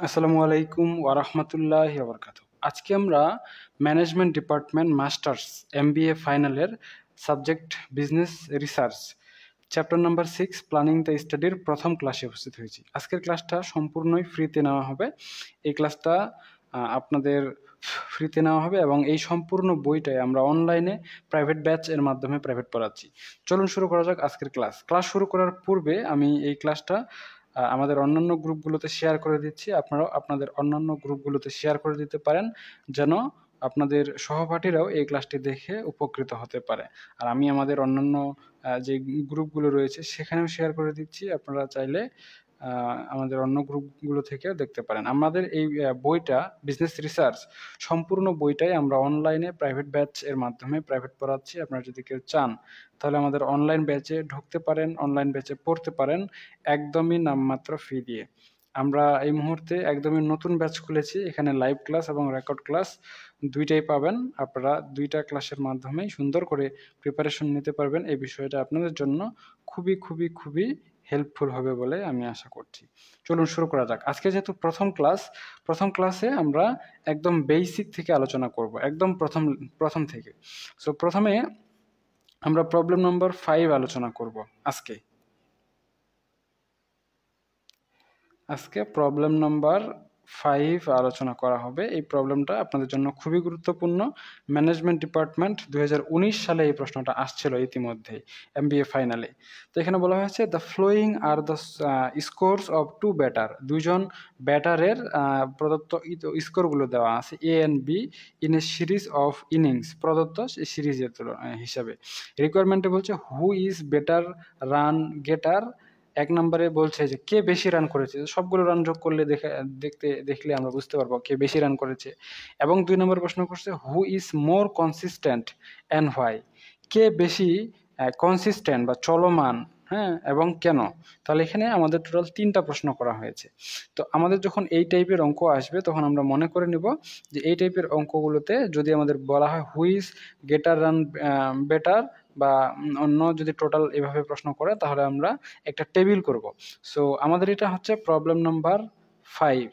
আসসালামু আলাইকুম ওয়া রাহমাতুল্লাহি ওয়া বারাকাতুহু। আজকে আমরা ম্যানেজমেন্ট ডিপার্টমেন্ট মাস্টার্স এমবিএ ফাইনালের subject business research chapter number 6 planning the স্টাডির প্রথম ক্লাসে উপস্থিত হয়েছি। আজকের ক্লাসটা সম্পূর্ণই ফ্রিতে নেওয়া হবে। এই ক্লাসটা আপনাদের ফ্রিতে নেওয়া হবে এবং এই সম্পূর্ণ বইটাই আমরা অনলাইনে প্রাইভেট ব্যাচ এর মাধ্যমে প্রাইভেট পড়াচ্ছি। চলুন শুরু করা যাক আজকের ক্লাস। ক্লাস শুরু করার পূর্বে আমি এই ক্লাসটা আমাদের অন্যান্য গ্রুপগুলোতে শেয়ার করে দিচ্ছি। আপনারাও আপনাদের অন্যান্য গ্রুপগুলোতে শেয়ার করে দিতে পারেন, যেন আপনাদের সহপাঠীরাও এই ক্লাসটি দেখে উপকৃত হতে পারে। আর আমি আমাদের অন্যান্য যে গ্রুপগুলো রয়েছে সেখানেও শেয়ার করে দিচ্ছি। আপনারা চাইলে আমাদের অন্য গ্রুপগুলো থেকেও দেখতে পারেন। আমাদের এই বইটা বিজনেস রিসার্চ সম্পূর্ণ বইটাই আমরা অনলাইনে প্রাইভেট ব্যাচ এর মাধ্যমে প্রাইভেট পড়াচ্ছি। আপনারা যদি কেউ চান তাহলে আমাদের অনলাইন ব্যাচে ঢুকতে পারেন, অনলাইন ব্যাচে পড়তে পারেন একদমই নামমাত্র ফি দিয়ে। আমরা এই মুহূর্তে একদমই নতুন ব্যাচ খুলেছি। এখানে লাইভ ক্লাস এবং রেকর্ড ক্লাস দুইটাই পাবেন। আপনারা দুইটা ক্লাসের মাধ্যমেই সুন্দর করে প্রিপারেশন নিতে পারবেন। এই বিষয়টা আপনাদের জন্য খুবই খুবই খুবই হেল্পফুল হবে বলে আমি আশা করছি। চলুন শুরু করা যাক। আজকে যেহেতু প্রথম ক্লাসে আমরা একদম বেসিক থেকে আলোচনা করব, একদম প্রথম থেকে। সো প্রথমে আমরা প্রবলেম নম্বর 5 আলোচনা করব আজকে প্রবলেম নাম্বার 5 আলোচনা করা হবে। এই প্রবলেমটা আপনাদের জন্য খুবই গুরুত্বপূর্ণ। ম্যানেজমেন্ট ডিপার্টমেন্ট 2019 সালে এই প্রশ্নটা আসছিল ইতিমধ্যেই এমবিএ ফাইনালে। তো এখানে বলা হয়েছে the following are the scores of two batter. দুইজন ব্যাটারের প্রদত্ত স্কোরগুলো দেওয়া আছে A and B in a series of innings, প্রদত্ত সিরিজের হিসাবে। রিকোয়ারমেন্টে বলছে who is better run getter. এক নম্বরে বলছে যে কে বেশি রান করেছে, সবগুলো রান যোগ করলে দেখলে আমরা বুঝতে পারবো কে বেশি রান করেছে। এবং 2 নম্বর প্রশ্ন করছে who is more consistent and why. কে বেশি কনসিস্টেন্ট বা চলমান, হ্যাঁ, এবং কেন। তাহলে এখানে আমাদের টোটাল 3টা প্রশ্ন করা হয়েছে। তো আমাদের যখন এই টাইপের অঙ্ক আসবে তখন আমরা মনে করে নিব যে এই টাইপের অঙ্কগুলোতে যদি আমাদের বলা হয় হু ইজ গেটার রান বেটার বা অন্য যদি টোটাল এভাবে প্রশ্ন করে তাহলে আমরা একটা টেবিল করব। সো আমাদের এটা হচ্ছে প্রবলেম নাম্বার 5।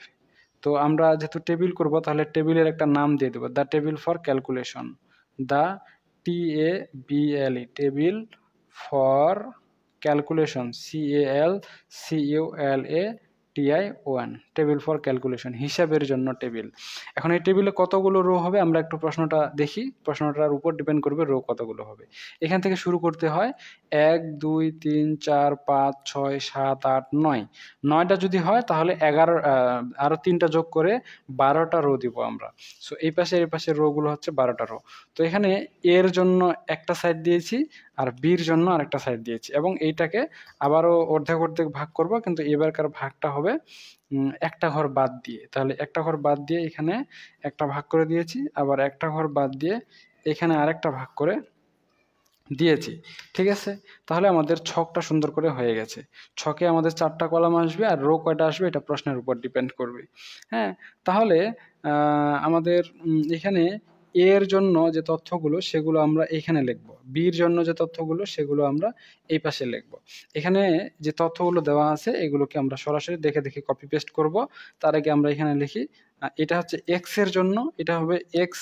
তো আমরা যেহেতু টেবিল করব তাহলে টেবিলের একটা নাম দিয়ে দেবো, the table for calculation. The TABLE, table for calculation, CALCULATION, table for calculation, হিসাবের জন্য টেবিল। এখন এই টেবিলে কতগুলো রো হবে আমরা একটু প্রশ্নটা দেখি, প্রশ্নটার উপর ডিপেন্ড করবে রো কতগুলো হবে। এখান থেকে শুরু করতে হয় 1 2 3 4 5 6 7 8 9। 9টা যদি হয় তাহলে 11 আরো 3টা যোগ করে 12টা রো দিব আমরা। সো এই পাশে রোগুলো হচ্ছে 12টা রো। তো এখানে এর জন্য একটা সাইড দিয়েছি আর বির জন্য আরেকটা সাইড দিয়েছি এবং এইটাকে আবারও অর্ধেক ভাগ করব, কিন্তু এবারকার ভাগটা হবে একটা ঘর বাদ দিয়ে। তাহলে একটা ঘর বাদ দিয়ে এখানে একটা ভাগ করে দিয়েছি, আবার একটা ঘর বাদ দিয়ে এখানে আরেকটা ভাগ করে দিয়েছি। ঠিক আছে, তাহলে আমাদের ছকটা সুন্দর করে হয়ে গেছে। ছকে আমাদের 4টা কলাম আসবে আর রো কয়টা আসবে এটা প্রশ্নের উপর ডিপেন্ড করবে। হ্যাঁ, তাহলে আমাদের এখানে এর জন্য যে তথ্যগুলো সেগুলো আমরা এখানে লিখব, বির জন্য যে তথ্যগুলো সেগুলো আমরা এই পাশে লিখব। এখানে যে তথ্যগুলো দেওয়া আছে এগুলোকে আমরা সরাসরি দেখে কপি পেস্ট করব। তার আগে আমরা এখানে লিখি এটা হচ্ছে এক্স এর জন্য, এটা হবে এক্স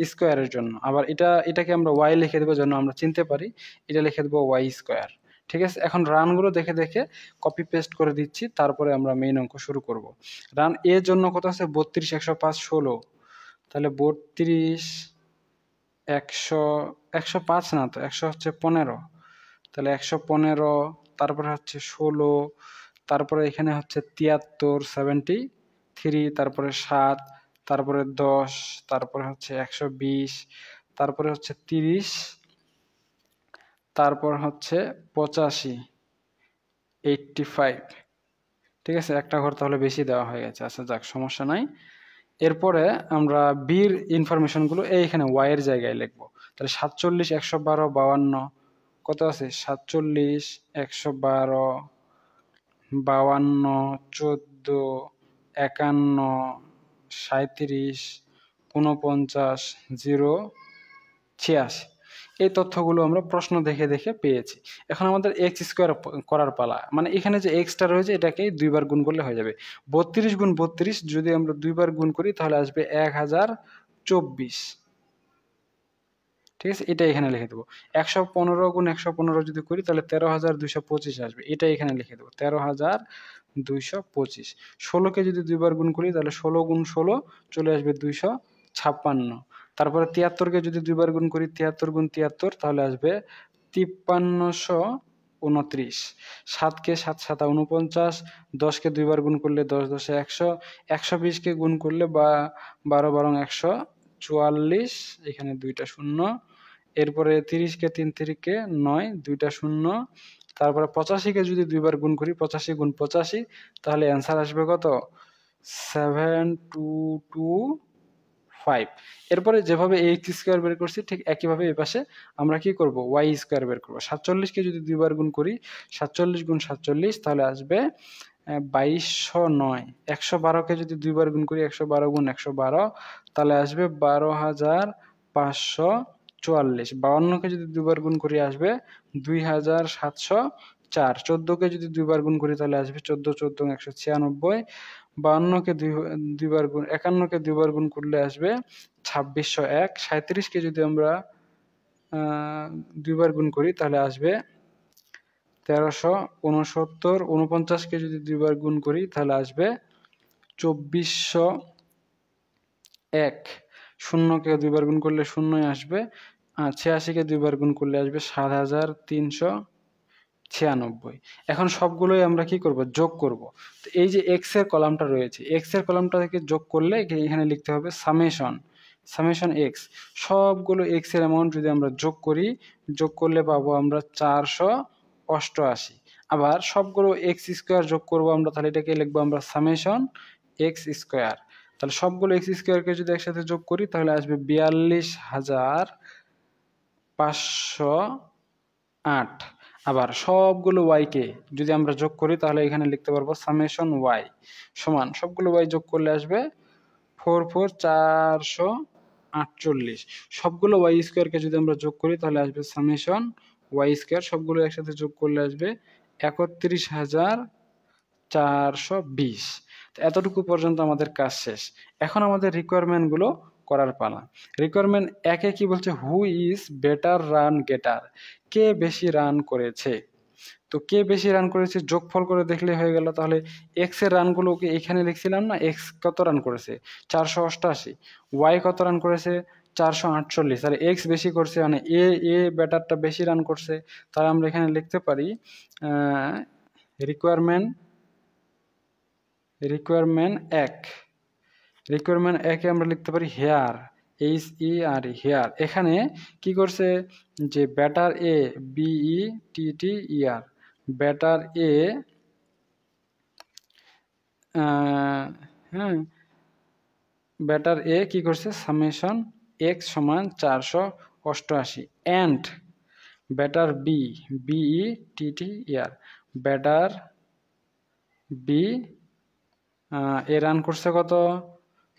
স্কোয়ারের জন্য, আবার এটাকে আমরা ওয়াই লিখে দেবো যেন আমরা চিনতে পারি, এটা লিখে দেবো ওয়াই স্কোয়ার। ঠিক আছে, এখন রানগুলো দেখে কপি পেস্ট করে দিচ্ছি, তারপরে আমরা মেইন অঙ্ক শুরু করব। রান এর জন্য কত আছে 32 105 16, তাহলে 32 100 105 না তো 100 হচ্ছে 15, তাহলে 115, তারপরে হচ্ছে 16, তারপরে এখানে হচ্ছে 73 73, তারপরে 7, তারপরে 10, তারপরে হচ্ছে 120, তারপরে হচ্ছে 30, তারপর হচ্ছে 85 85। ঠিক আছে, একটা ঘর তাহলে বেশি দেওয়া হয়ে গেছে। আচ্ছা যাক, সমস্যা নাই। এরপরে আমরা বির ইনফরমেশনগুলো এইখানে ওয়াই এর জায়গায় লিখবো। তাহলে 47 112 52, কত আছে 47 112 52 14 51 37 49 0 86। এই তথ্যগুলো আমরা প্রশ্ন দেখে দেখে পেয়েছি। এখন আমাদের এক্স স্কোয়ার করার পালা, মানে এখানে যে এক্সটা রয়েছে এটাকে দুইবার গুণ করলে হয়ে যাবে। 32 গুণ 32 যদি আমরা দুইবার গুণ করি তাহলে আসবে 1024। ঠিক আছে, এটা এখানে লিখে দেবো। 115 গুণ 115 যদি করি তাহলে 13,225 আসবে, এটা এখানে লিখে দেবো 13,225। 16কে যদি দুইবার গুণ করি তাহলে 16 গুণ 16 চলে আসবে 256। তারপরে 73কে যদি দুইবার গুণ করি 73 গুণ 73 তাহলে আসবে 5329। 7কে 7 7 49, 10কে দুইবার গুণ করলে 10 10 100, 120কে গুণ করলে বা 12 12 144, এখানে দুইটা শূন্য। এরপরে 30কে 3 3কে 9, দুইটা শূন্য। তারপরে 85কে যদি দুইবার গুণ করি 85 গুণ 85 তাহলে অ্যান্সার আসবে কত? 7225। এরপরে যেভাবে এক্স স্কোয়ার বের করছি ঠিক একইভাবে এই পাশে আমরা কি করব? ওয়াই স্কোয়ার বের করব। 47কে যদি দুইবার গুণ করি 47 গুণ 47 তাহলে আসবে 2209। 112কে যদি দুইবার গুণ করি 112 গুণ 112 তাহলে আসবে 12,544। 52কে যদি দুইবার গুণ করি আসবে 2,704। 14কে যদি দুইবার গুণ করি তাহলে আসবে 14 14 196। 52কে দুইবার গুণ 51কে দুইবার গুণ করলে আসবে 2601। 37কে যদি আমরা দুইবার গুণ করি তাহলে আসবে 1369। 49কে যদি দুইবার গুণ করি তাহলে আসবে 2401। 0কে দুইবার গুণ করলে 0ই আসবে। 86কে দুইবার গুণ করলে আসবে 7396। এখন সবগুলোই আমরা কি করব? যোগ করব। তো এই যে এক্স এর কলামটা রয়েছে, এক্স এর কলামটা থেকে যোগ করলে এখানে লিখতে হবে সামেশন এক্স। সবগুলো এক্স এর অ্যামাউন্ট যদি আমরা যোগ করি, যোগ করলে পাবো আমরা 488। আবার সবগুলো এক্স স্কোয়ার যোগ করব আমরা, তাহলে এটাকে লিখবো আমরা সামেশন এক্স স্কোয়ার। তাহলে সবগুলো এক্স স্কোয়ারকে যদি একসাথে যোগ করি তাহলে আসবে 42,508। আবার সবগুলো ওয়াইকে যদি আমরা যোগ করি তাহলে এখানে লিখতে পারবো সামেশন ওয়াই সমান, সবগুলো ওয়াই যোগ করলে আসবে 44,448। সবগুলো ওয়াই স্কোয়ারকে যদি আমরা যোগ করি তাহলে আসবে সামেশন ওয়াই স্কোয়ার। সবগুলো একসাথে যোগ করলে আসবে 31,420। এতটুকু পর্যন্ত আমাদের কাজ শেষ। এখন আমাদের রিকোয়ারমেন্টগুলো করার পালা। রিকোয়ারমেন্ট একে কি বলছে? Who is better run getter, কে বেশি রান করেছে। তো কে বেশি রান করেছে যোগফল করে দেখলে হয়ে গেল। তাহলে এক্স এর রানগুলোকে এখানে লিখছিলাম না, এক্স কত রান করেছে? 488। ওয়াই কত রান করেছে? 448। তাহলে এক্স বেশি করছে মানে এ ব্যাটারটা বেশি রান করছে। তাহলে আমরা এখানে লিখতে পারি রিকোয়ারমেন্ট একে আমরা লিখতে পারি হেয়ার, HER, হেয়ার। এখানে কি করছে যে batter A, BETTER, batter A হ্যাঁ, ব্যাটার এ কি করছে? সামেশন এক্স সমান 488 and batter B, BETTER, batter B এ রান করছে কত?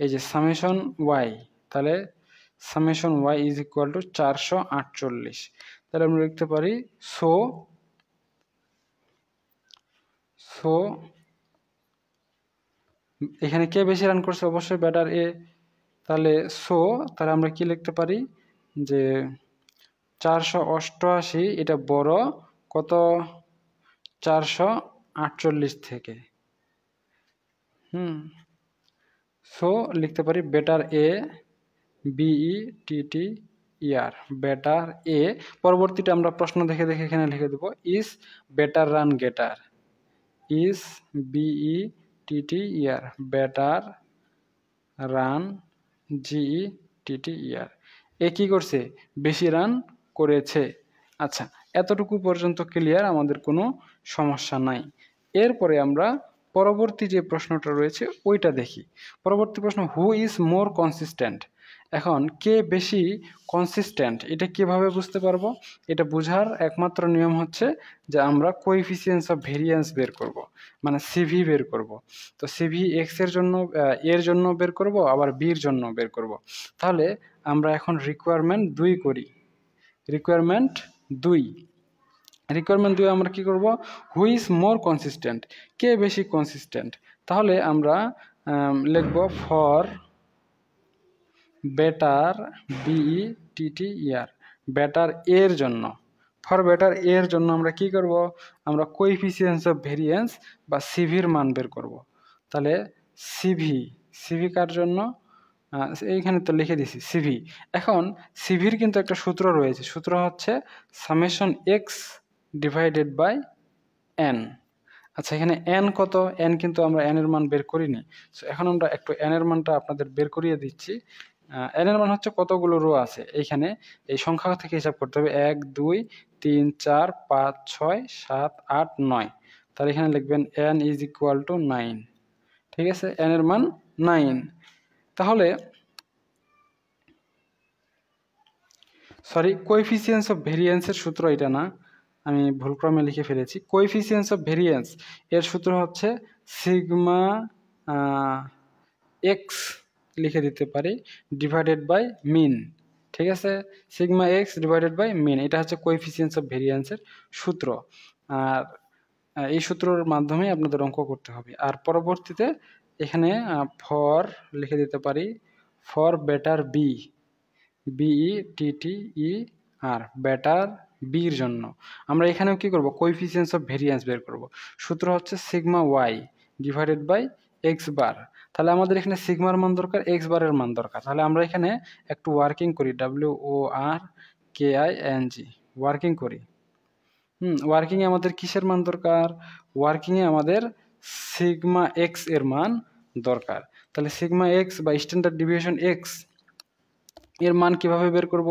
এই যে সামেশন ওয়াই, তাহলে summation Y is equal to 448। তাহলে আমরা লিখতে পারি সো এখানে কে বেশি রান করছে? অবশ্যই ব্যাটার এ। তাহলে তাহলে আমরা কি লিখতে পারি যে 488 এটা বড় কত? 448 থেকে। লিখতে পারি বেটার এ, BETTER, বেটার এ। পরবর্তীটা আমরা প্রশ্ন দেখে দেখে এখানে লিখে দেবো is better run গেটার, is BETTER, better run GETTER। এ কি করছে? বেশি রান করেছে। আচ্ছা, এতটুকু পর্যন্ত ক্লিয়ার, আমাদের কোনো সমস্যা নাই। এরপরে আমরা পরবর্তী যে প্রশ্নটা রয়েছে ওইটা দেখি। পরবর্তী প্রশ্ন, হু ইজ মোর কনসিস্টেন্ট। এখন কে বেশি কনসিস্টেন্ট এটা কিভাবে বুঝতে পারবো? এটা বোঝার একমাত্র নিয়ম হচ্ছে যে আমরা কোএফিসিয়েন্টস অফ ভেরিয়েন্স বের করব, মানে সিভি বের করব। তো সিভি এক্স এর জন্য, এর জন্য বের করব, আবার বির জন্য বের করব। তাহলে আমরা এখন রিকোয়ারমেন্ট 2 করি। রিকোয়ারমেন্ট 2 আমরা কি করব, হু ইজ মোর কনসিস্টেন্ট, কে বেশি কনসিস্টেন্ট। তাহলে আমরা লিখব ফর বেটার BETTER, বেটার এর জন্য, ফর বেটার এর জন্য আমরা কি করব, আমরা কোএফিসিয়েন্টস অফ ভেরিয়েন্স বা সিভির মান বের করব। তাহলে সিভি কার জন্য, এইখানে তো লিখে দিছি সিভি। এখন সিভির কিন্তু একটা সূত্র রয়েছে, সূত্র হচ্ছে summation X divided by N. আচ্ছা, এখানে এন কত, এন কিন্তু আমরা এন এর মান বের করিনি। সো এখন আমরা একটু এন এর মানটা আপনাদের বের করিয়ে দিচ্ছি। এন এর মান হচ্ছে কতগুলো রো আছে, এইখানে এই সংখ্যা থেকে হিসাব করতে হবে 1 2 3 4 5 6 7 8 9। তাহলে এখানে লিখবেন এন ইজ ইকুয়াল টু 9। ঠিক আছে, এন এর মান 9। তাহলে সরি, কোএফিসিয়েন্টস অফ ভেরিয়েন্সের সূত্র এটা না, আমি ভুলক্রমে লিখে ফেলেছি। কোএফিসিয়েন্টস অফ ভেরিয়েন্স এর সূত্র হচ্ছে সিগমা এক্স লিখে দিতে পারি ডিভাইডেড বাই মিন। ঠিক আছে, sigma X divided by mean, এটা হচ্ছে কোএফিসিয়েন্টস অফ ভেরিয়েন্সের সূত্র। আর এই সূত্রের মাধ্যমে আপনাদের অঙ্ক করতে হবে। আর পরবর্তীতে এখানে ফর লিখে দিতে পারি ফর বেটার BETTER, বেটার বির জন্য আমরা এখানেও কি করব, কোএফিসিয়েন্টস অফ ভেরিয়েন্স বের করব। সূত্র হচ্ছে sigma y divided by x bar. তাহলে আমাদের এখানে সিগমার মান দরকার, এক্স বারের মান দরকার। তাহলে আমরা এখানে একটু ওয়ার্কিং করি, WORKING, ওয়ার্কিং করি। ওয়ার্কিংয়ে আমাদের কিসের মান দরকার, ওয়ার্কিংয়ে আমাদের সিগমা এক্স এর মান দরকার। তাহলে সিগমা এক্স বা স্ট্যান্ডার্ড ডিভিয়েশন এক্স এর মান কিভাবে বের করব,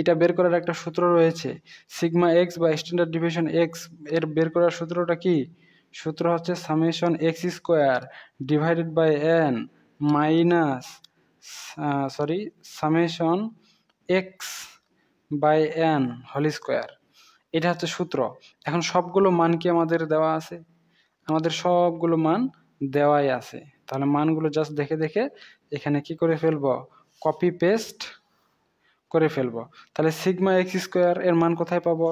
এটা বের করার একটা সূত্র রয়েছে। সিগমা এক্স বা স্ট্যান্ডার্ড ডিভিয়েশন এক্স এর বের করার সূত্রটা কি, সূত্র হচ্ছে summation X square divided by N minus summation X by N whole square. এটা হচ্ছে সূত্র। এখন সবগুলো মান কি আমাদের দেওয়া আছে, আমাদের সবগুলো মান দেওয়াই আছে। তাহলে মানগুলো জাস্ট দেখে দেখে এখানে কি করে ফেলবো, কপি পেস্ট করে ফেলবো। তাহলে সিগমা এক্স স্কোয়ার এর মান কোথায় পাবো,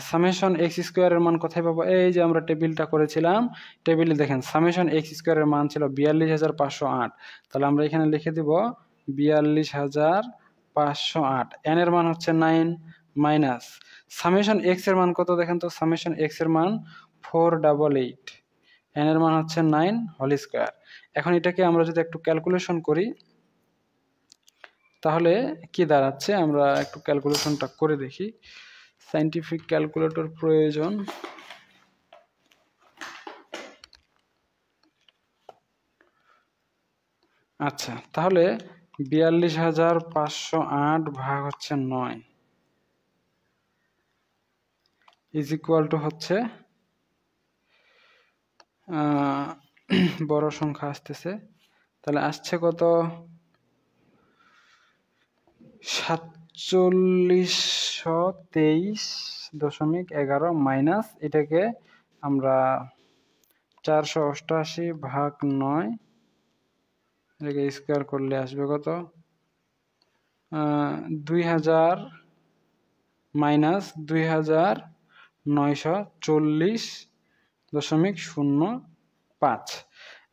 সামেশন এক্স স্কোয়ার এর মান কোথায় পাবো, এই যে আমরা টেবিলটা করেছিলাম, টেবিলে দেখেন সামেশন এক্স স্কোয়ার এর মান ছিল 42,508। তাহলে আমরা এখানে লিখে দিব 42,508। এন এর মান হচ্ছে 9 মাইনাস সামেশন এক্স এর মান কত দেখেন তো, সামেশন এক্স এর মান 488, এন এর মান হচ্ছে 9 হোল স্কোয়ার। এখন এটাকে আমরা যদি একটু ক্যালকুলেশন করি তাহলে কি দাঁড়াচ্ছে, আমরা একটু ক্যালকুলেশনটা করে দেখি। সায়েন্টিফিক ক্যালকুলেটর প্রয়োজন। আচ্ছা, তাহলে 42,508 ভাগ হচ্ছে 9 ইজ ইকুয়াল টু হচ্ছে, বড় সংখ্যা আসতেছে, তাহলে আসছে কত, 4723.11 মাইনাস এটাকে আমরা 488 ভাগ 9 এটাকে স্কোয়ার করলে আসবে কত, 2000 মাইনাস 2940.05।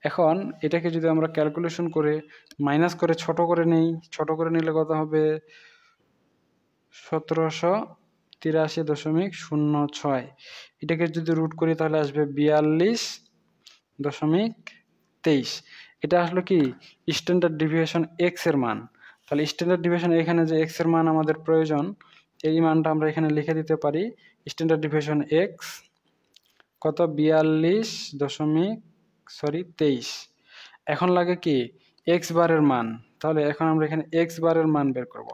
এখন এটাকে যদি আমরা ক্যালকুলেশন করে মাইনাস করে ছোট করে নেই, ছোট করে নিলে কত হবে, 1783.06। এটাকে যদি রুট করি তাহলে আসবে 42.23। এটা আসলো কি স্ট্যান্ডার্ড ডিভিয়েশন এক্স এর মান। তাহলে স্ট্যান্ডার্ড ডিভিয়েশন এখানে যে এক্স এর মান আমাদের প্রয়োজন, এই মানটা আমরা এখানে লিখে দিতে পারি। স্ট্যান্ডার্ড ডিভিয়েশন এক্স কত, 42.23। এখন লাগে কি এক্স বারের মান, তাহলে এখন আমরা এখানে এক্স বারের মান বের করব।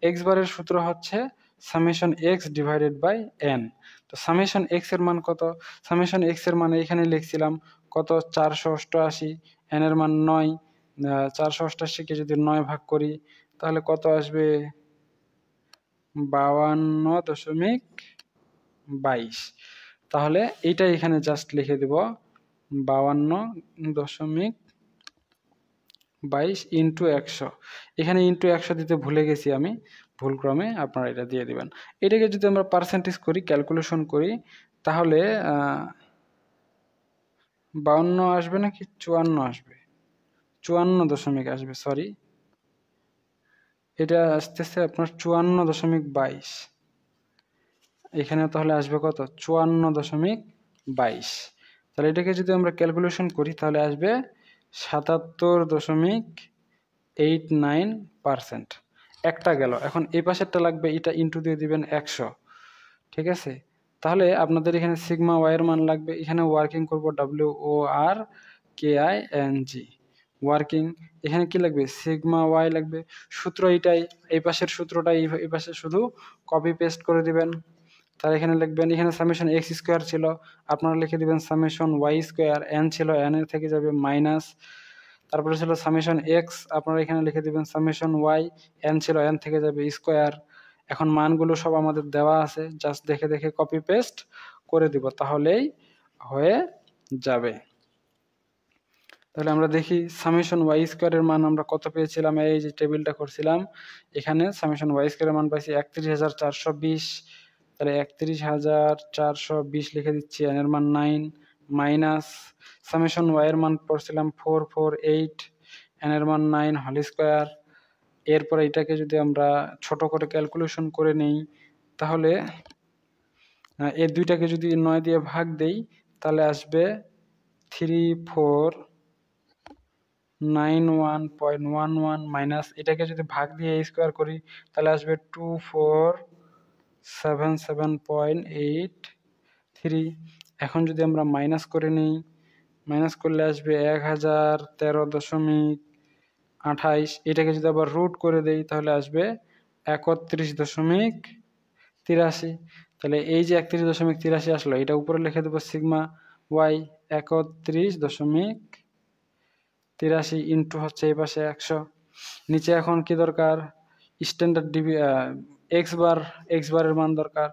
এক্স বারের সূত্র হচ্ছে summation X divided by N. তো সামেশন এক্স এর মান কত, সামেশন এক্স এর মান এখানে লিখছিলাম কত, 488, এন এর মান 9, 488কে যদি 9 ভাগ করি তাহলে কত আসবে, 52.22। তাহলে এইটাই এখানে জাস্ট লিখে দেব 52.22 ইন্টু 100। এখানে ইন্টু 100 দিতে ভুলে গেছি আমি, ভুলক্রমে আপনারা এটা দিয়ে দিবেন। এটাকে যদি আমরা পার্সেন্টেজ করি, ক্যালকুলেশন করি, তাহলে 52 আসবে নাকি 54 আসবে, 54 দশমিক আসবে, সরি, এটা আসতেছে আপনার 54.22। এখানে তাহলে আসবে কত, 54.22। তাহলে এটাকে যদি আমরা ক্যালকুলেশন করি তাহলে আসবে 77.89%। একটা গেল, এখন এই পাশেরটা লাগবে, এটা ইন্টু দিয়ে দিবেন 100, ঠিক আছে। তাহলে আপনাদের এখানে সিগমা ওয়াই এর মান লাগবে, এখানে ওয়ার্কিং করব WORKING ওয়ার্কিং, এখানে কি লাগবে, সিগমা ওয়াই লাগবে। সূত্র এইটাই, এই পাশের সূত্রটা এই পাশে শুধু কপি পেস্ট করে দিবেন। তার এখানে লিখবেন, এখানে সামেশন এক্স স্কোয়ার ছিল, আপনারা লিখে দিবেন সামেশন ওয়াই স্কোয়ার, এন ছিল এন এর থেকে যাবে মাইনাস, তারপরে ছিল সামেশন এক্স, আপনারা এখানে লিখে দিবেন সামেশন ওয়াই, এন ছিল এন থেকে যাবে স্কোয়ার। এখন মানগুলো সব আমাদের দেওয়া আছে, জাস্ট দেখে দেখে কপি পেস্ট করে দিব, তাহলেই হয়ে যাবে। তাহলে আমরা দেখি সামেশন ওয়াই স্কোয়ারের মান আমরা কত পেয়েছিলাম, এই যে টেবিলটা করছিলাম, এখানে সামেশন ওয়াই স্কোয়ারের মান পাইছি 31,420। তাহলে 31,420 লিখে দিচ্ছি, এন এর মান 9, মাইনাস সামেশন ওয়াই এর মান পড়ছিলাম 448, এন এর মান 9 হোল স্কোয়ার। এরপর এটাকে যদি আমরা ছোট করে ক্যালকুলেশন করে নেই, তাহলে এই দুইটাকে যদি 9 দিয়ে ভাগ দেই তাহলে আসবে 3491.11 মাইনাস, এটাকে যদি ভাগ দিয়ে স্কোয়ার করি তাহলে আসবে 2477.83। এখন যদি আমরা মাইনাস করে নিই, মাইনাস করলে আসবে 1013.28। এটাকে যদি আবার রুট করে দেই তাহলে আসবে 31.83। তাহলে এই যে 31.83 আসলো, এটা উপরে লিখে দেবো সিগমা ওয়াই 31.83 ইন্টু হচ্ছে এই পাশে 100। নিচে এখন কি দরকার, স্ট্যান্ডার্ড এক্স বারের মান দরকার,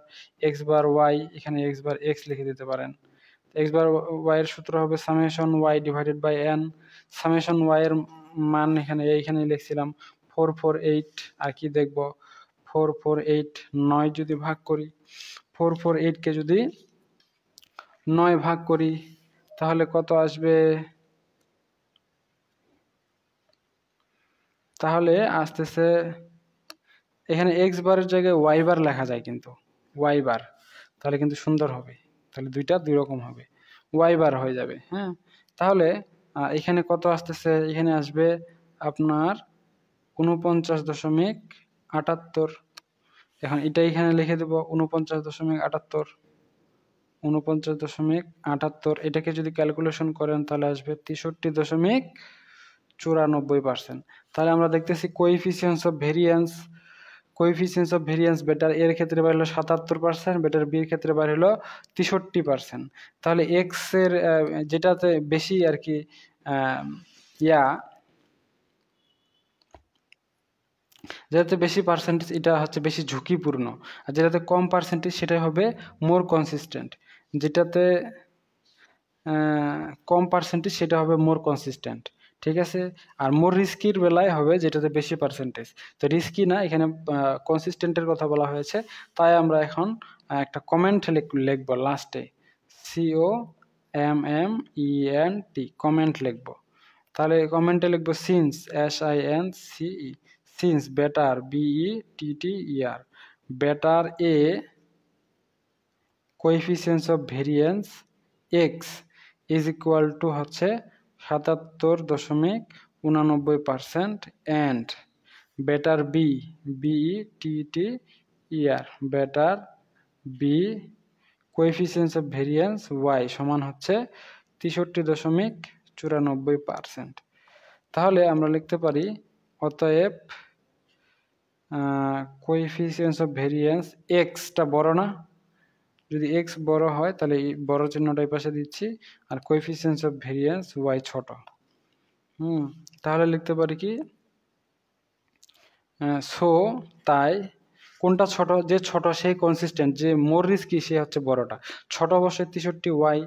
এক্স বার ওয়াই, এখানে এক্স বার এক্স লিখে দিতে পারেন। এক্স বার ওয়াই এর সূত্র হবে summation Y divided by N. Summation Y এর মান এইখানে লিখছিলাম 448, আর কি দেখব 448, 9 যদি ভাগ করি, 448কে যদি 9 ভাগ করি তাহলে কত আসবে, তাহলে আসতেছে, এখানে এক্স বারের জায়গায় ওয়াই বার লেখা যায়, কিন্তু ওয়াই বার, তাহলে কিন্তু সুন্দর হবে, তাহলে দুইটা দুই রকম হবে, ওয়াই বার হয়ে যাবে। হ্যাঁ, তাহলে এখানে কত আসতেছে, এখানে আসবে আপনার 49.78। এখন এটা এখানে লিখে দেব 49.78, 49.78। এটাকে যদি ক্যালকুলেশন করেন তাহলে আসবে 63.94%। তাহলে আমরা দেখতেছি কোএফিসিয়েন্টস অফ ভেরিয়েন্স বেটার এর ক্ষেত্রে বার হলো 77%, বেটার বির ক্ষেত্রে বার হলো 63%। তাহলে এক্স এর যেটাতে বেশি আর কি যেটাতে বেশি পার্সেন্টেজ এটা হচ্ছে বেশি ঝুঁকিপূর্ণ, আর যেটাতে কম পার্সেন্টেজ সেটা হবে মোর কনসিস্টেন্ট। যেটাতে কম পার্সেন্টেজ সেটা হবে মোর কনসিস্টেন্ট, ঠিক আছে। আর মোর রিস্কির বেলায় হবে যেটাতে বেশি পার্সেন্টেজ। তো রিস্কি না, এখানে কনসিস্টেন্টের কথা বলা হয়েছে, তাই আমরা এখন একটা কমেন্ট লিখবো লাস্টে, COMMENT কমেন্ট লিখবো। তাহলে কমেন্টে লিখবো since, SINCE, since batter BETTER, batter A coefficients of variance X is equal to হচ্ছে 77.89%, and batter BETTER, batter B coefficients of variance Y সমান হচ্ছে 63.94%। তাহলে আমরা লিখতে পারি অতএব কোএফিসিয়েন্টস অফ ভেরিয়েন্স এক্সটা বড় না, যদি এক্স বড় হয় তাহলে এই বড় চিহ্নটা এই পাশে দিচ্ছি, আর কোএফিসিয়েন্টস অফ ভেরিয়েন্স ওয়াই ছোট। তাহলে লিখতে পারি কি, সো তাই কোনটা ছোট, যে ছোট সেই কনসিস্টেন্ট, যে মোর রিস্কি সে হচ্ছে বড়টা। ছোট অবশ্যই 63,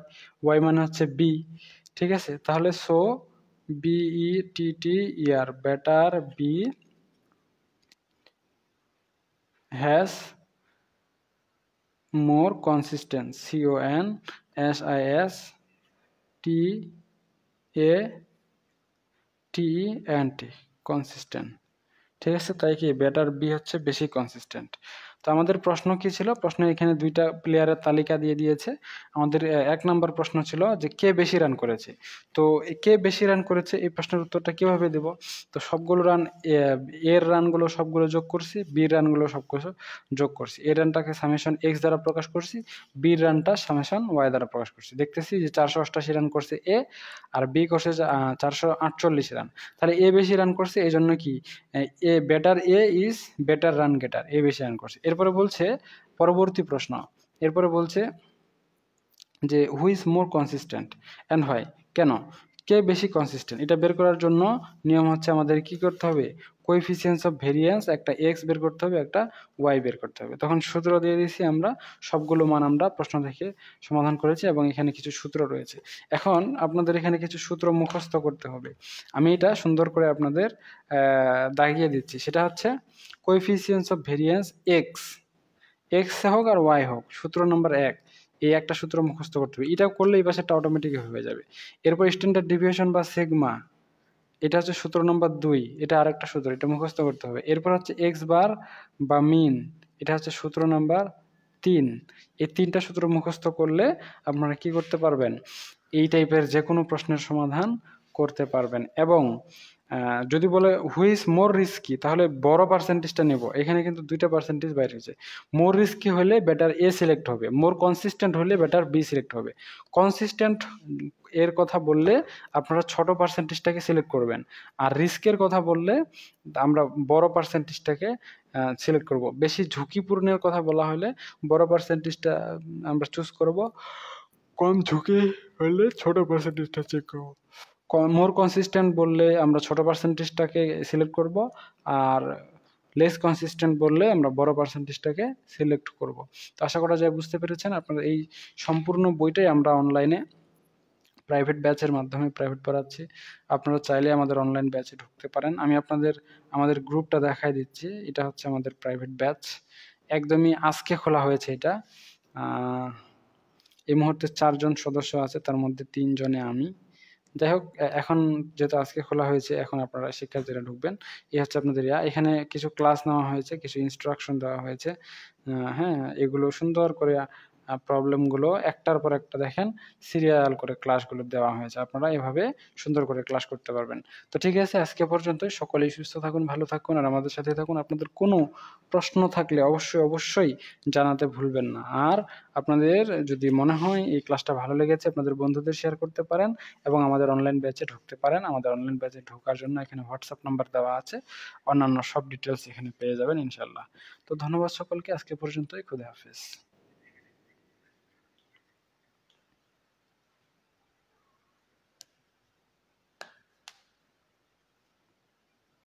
ওয়াই মানে হচ্ছে বি, ঠিক আছে। তাহলে so BETTER, batter B has more consistent, CONSISTENT, consistent. ঠিক আছে, তাই কি বেটার বি হচ্ছে বেশি কনসিস্টেন্ট। তো আমাদের প্রশ্ন কি ছিল, প্রশ্ন এখানে দুইটা প্লেয়ারের তালিকা দিয়ে দিয়েছে। আমাদের 1 নম্বর প্রশ্ন ছিল যে কে বেশি রান করেছে। তো কে বেশি রান করেছে এই প্রশ্নের উত্তরটা কিভাবে দেব? তো সবগুলো রান, এর রানগুলো সবগুলো যোগ করছি, বির রানগুলো সবগুলো যোগ করছি। এর রানটাকে সামেশন এক্স দ্বারা প্রকাশ করছি, বির রানটা সামেশন ওয়াই দ্বারা প্রকাশ করছি। দেখতেছি যে 488 রান করছে এ, আর বি করছে 448 রান। তাহলে এ বেশি রান করছে, এই জন্য কি A better, A is better run getter, A বেশি রান করছে। এরপরে বলছে পরবর্তী প্রশ্ন, এরপরে বলছে যে হু ইজ মোর কনসিস্টেন্ট অ্যান্ড হয়, কেন, কে বেশি কনসিস্টেন্ট। এটা বের করার জন্য নিয়ম হচ্ছে আমাদের কি করতে হবে, কোএফিসিয়েন্টস অফ ভেরিয়েন্স, একটা এক্স বের করতে হবে, একটা ওয়াই বের করতে হবে। তখন সূত্র দিয়ে দিয়েছি আমরা, সবগুলো মান আমরা প্রশ্ন থেকে সমাধান করেছি এবং এখানে কিছু সূত্র রয়েছে। এখন আপনাদের এখানে কিছু সূত্র মুখস্থ করতে হবে। আমি এটা সুন্দর করে আপনাদের দাগিয়ে দিচ্ছি। সেটা হচ্ছে কোএফিসিয়েন্টস অফ ভেরিয়েন্স এক্স, এক্স হোক আর ওয়াই হোক, সূত্র নম্বর 1, এই একটা সূত্র মুখস্থ করতে হবে। এটা করলে এই পাশেরটা অটোমেটিক হয়ে যাবে। এরপর স্ট্যান্ডার্ড ডিভিয়েশন বা সিগমা, এটা হচ্ছে সূত্র নম্বর 2, এটা আরেকটা সূত্র, এটা মুখস্থ করতে হবে। এরপর হচ্ছে এক্স বার বা মিন, এটা হচ্ছে সূত্র নাম্বার 3। এই 3টা সূত্র মুখস্থ করলে আপনারা কি করতে পারবেন, এই টাইপের যে কোনো প্রশ্নের সমাধান করতে পারবেন। এবং যদি বলে হু ইজ মোর রিস্কি, তাহলে বড় পার্সেন্টেজটা নেব। এখানে কিন্তু 2টা পার্সেন্টেজ বাইরে হয়েছে। মোর রিস্কি হলে বেটার এ সিলেক্ট হবে, মোর কনসিস্টেন্ট হলে বেটার বি সিলেক্ট হবে। কনসিস্টেন্ট এর কথা বললে আপনারা ছোট পার্সেন্টেজটাকে সিলেক্ট করবেন, আর রিস্কের কথা বললে আমরা বড় পার্সেন্টেজটাকে সিলেক্ট করব। বেশি ঝুঁকিপূর্ণের কথা বলা হলে বড় পার্সেন্টেজটা আমরা চুজ করব, কম ঝুঁকি হলে ছোট পার্সেন্টেজটা চেক করব। মোর কনসিস্টেন্ট বললে আমরা ছোট পার্সেন্টেজটাকে সিলেক্ট করব, আর লেস কনসিস্টেন্ট বললে আমরা বড় পার্সেন্টেজটাকে সিলেক্ট করব। তো আশা করা যায় বুঝতে পেরেছেন। আপনারা এই সম্পূর্ণ বইটাই আমরা অনলাইনে প্রাইভেট ব্যাচের মাধ্যমে প্রাইভেট পড়াচ্ছি। আপনারা চাইলে আমাদের অনলাইন ব্যাচে ঢুকতে পারেন। আমি আপনাদের আমাদের গ্রুপটা দেখাই দিচ্ছি। এটা হচ্ছে আমাদের প্রাইভেট ব্যাচ, একদমই আজকে খোলা হয়েছে এটা। এই মুহূর্তে 4 জন সদস্য আছে, তার মধ্যে 3 জনে আমি। যাই হোক, এখন যেহেতু আজকে খোলা হয়েছে, এখন আপনারা শিক্ষার্থীরা ঢুকবেন। এই হচ্ছে আপনাদের এখানে কিছু ক্লাস নেওয়া হয়েছে, কিছু ইনস্ট্রাকশন দেওয়া হয়েছে। হ্যাঁ, এগুলো সুন্দর করে প্রবলেমগুলো একটার পর একটা দেখেন সিরিয়াল করে ক্লাসগুলো দেওয়া হয়েছে। আপনারা এভাবে সুন্দর করে ক্লাস করতে পারবেন। তো ঠিক আছে, আজকে পর্যন্তই। সকলেই সুস্থ থাকুন, ভালো থাকুন, আর আমাদের সাথে থাকুন। আপনাদের কোনো প্রশ্ন থাকলে অবশ্যই জানাতে ভুলবেন না। আর আপনাদের যদি মনে হয় এই ক্লাসটা ভালো লেগেছে, আপনাদের বন্ধুদের শেয়ার করতে পারেন এবং আমাদের অনলাইন ব্যাচে ঢুকতে পারেন। আমাদের অনলাইন ব্যাচে ঢোকার জন্য এখানে হোয়াটসঅ্যাপ নাম্বার দেওয়া আছে, অন্যান্য সব ডিটেলস এখানে পেয়ে যাবেন ইনশাল্লাহ। তো ধন্যবাদ সকলকে, আজকে পর্যন্তই। খুদা হাফেজ।